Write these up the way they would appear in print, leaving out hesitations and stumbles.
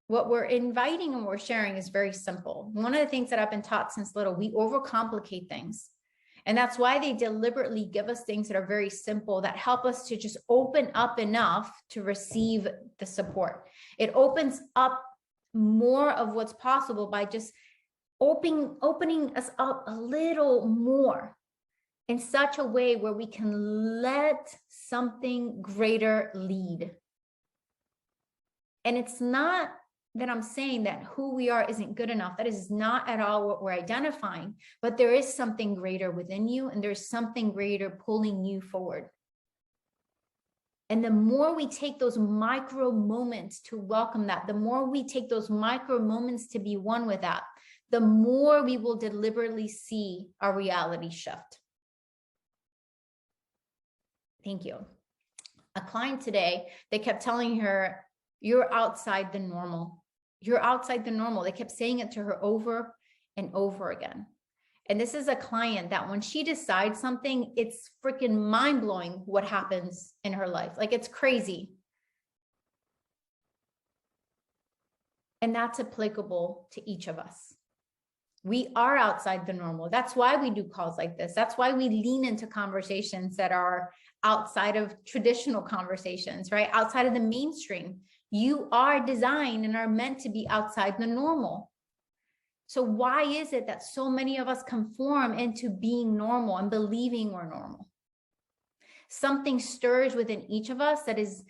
what we're inviting and we're sharing is very simple. One of the things that I've been taught since little, we overcomplicate things. And that's why they deliberately give us things that are very simple, that help us to just open up enough to receive the support. It opens up more of what's possible by just opening us up a little more in such a way where we can let something greater lead. And it's not that I'm saying that who we are isn't good enough. That is not at all what we're identifying, but there is something greater within you, and there's something greater pulling you forward. And the more we take those micro moments to welcome that, the more we take those micro moments to be one with that, the more we will deliberately see our reality shift. Thank you. A client today, they kept telling her, you're outside the normal. You're outside the normal. They kept saying it to her over and over again. And this is a client that when she decides something, it's freaking mind-blowing what happens in her life. Like, it's crazy. And that's applicable to each of us. We are outside the normal. That's why we do calls like this. That's why we lean into conversations that are outside of traditional conversations, right? Outside of the mainstream. You are designed and are meant to be outside the normal. So why is it that so many of us conform into being normal and believing we're normal? Something stirs within each of us that is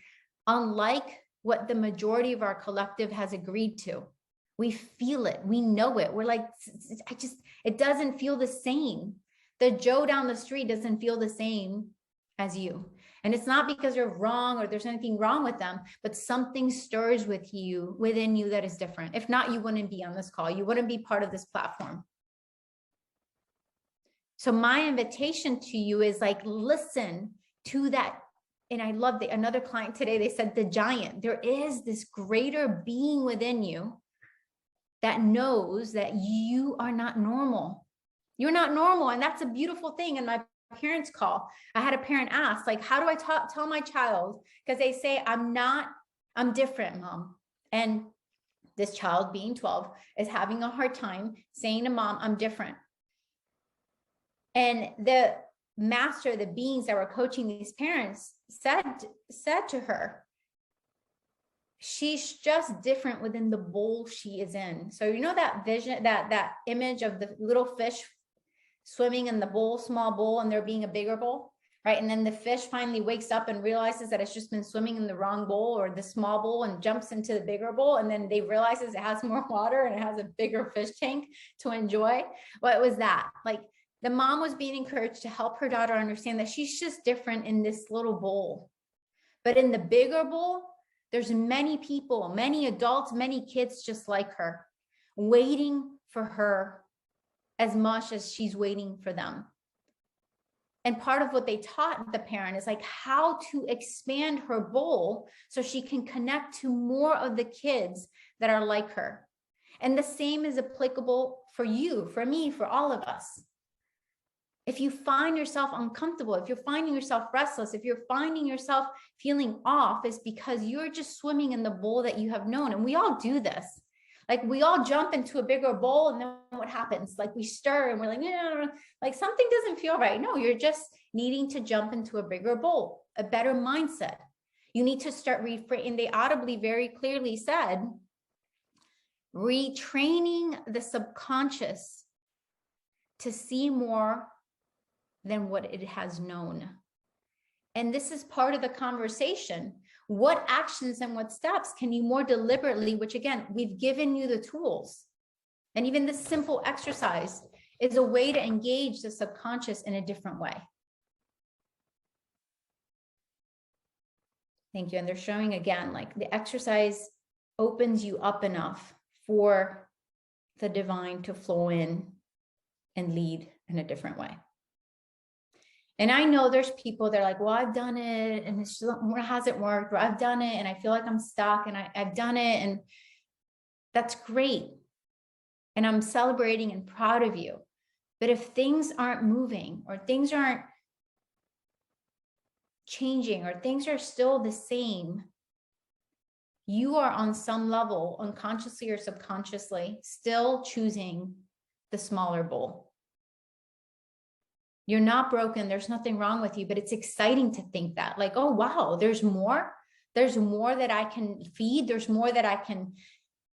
unlike what the majority of our collective has agreed to. We feel it. We know it. We're like, it doesn't feel the same. The Joe down the street doesn't feel the same as you. And it's not because you're wrong or there's anything wrong with them, but something stirs within you that is different. If not, you wouldn't be on this call. You wouldn't be part of this platform. So my invitation to you is like, listen to that. And I love another client today, they said the giant. There is this greater being within you that knows that you are not normal. You're not normal. And that's a beautiful thing. And my parents call, I had a parent ask, like, how do I tell my child? Because they say, I'm different, mom. And this child, being 12, is having a hard time saying to mom, I'm different. And the master, the beings that were coaching these parents said to her, she's just different within the bowl she is in. So you know that vision, that image of the little fish swimming in the bowl, small bowl, and there being a bigger bowl, right? And then the fish finally wakes up and realizes that it's just been swimming in the wrong bowl or the small bowl and jumps into the bigger bowl. And then they realizes it has more water and it has a bigger fish tank to enjoy. Well, it was that. Like, the mom was being encouraged to help her daughter understand that she's just different in this little bowl. But in the bigger bowl, there's many people, many adults, many kids just like her, waiting for her as much as she's waiting for them. And part of what they taught the parent is like how to expand her bowl so she can connect to more of the kids that are like her. And the same is applicable for you, for me, for all of us. If you find yourself uncomfortable, if you're finding yourself restless, if you're finding yourself feeling off, it's because you're just swimming in the bowl that you have known. And we all do this. Like, we all jump into a bigger bowl, and then what happens? Like, we stir and we're like, no, like something doesn't feel right. No, you're just needing to jump into a bigger bowl, a better mindset. You need to start reframing. They audibly very clearly said, retraining the subconscious to see more than what it has known. And this is part of the conversation. What actions and what steps can you more deliberately, which again, we've given you the tools. And even this simple exercise is a way to engage the subconscious in a different way. Thank you. And they're showing again, like, the exercise opens you up enough for the divine to flow in and lead in a different way. And I know there's people that are like, well, I've done it and it hasn't worked, or I've done it and I feel like I'm stuck and I've done it. And that's great. And I'm celebrating and proud of you. But if things aren't moving, or things aren't changing, or things are still the same, you are on some level, unconsciously or subconsciously, still choosing the smaller bowl. You're not broken. There's nothing wrong with you, but it's exciting to think that, like, oh, wow, there's more. There's more that I can feed. There's more that I can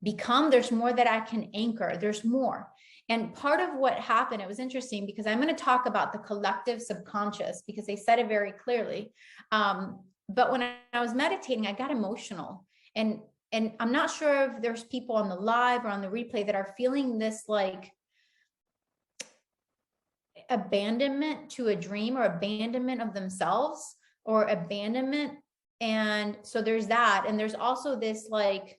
become. There's more that I can anchor. There's more. And part of what happened, it was interesting because I'm going to talk about the collective subconscious because they said it very clearly. But when I was meditating, I got emotional. And I'm not sure if there's people on the live or on the replay that are feeling this like abandonment to a dream or abandonment of themselves or abandonment. And so there's that. And there's also this like,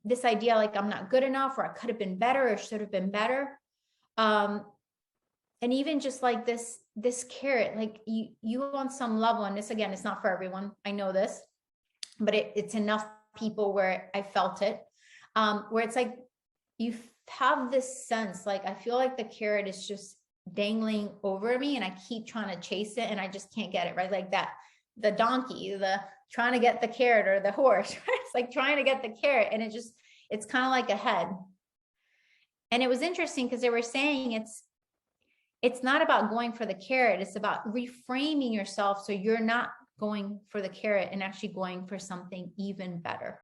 this idea like I'm not good enough or I could have been better or should have been better. And even just like this carrot, like you on some level, and this again, it's not for everyone. I know this, but it's enough people where I felt it, where it's like you have this sense, like I feel like the carrot is just dangling over me and I keep trying to chase it and I just can't get it, right? Like that, the donkey, the trying to get the carrot, or the horse, right? It's like trying to get the carrot and it's kind of like a head. And it was interesting because they were saying it's not about going for the carrot. It's about reframing yourself so you're not going for the carrot and actually going for something even better.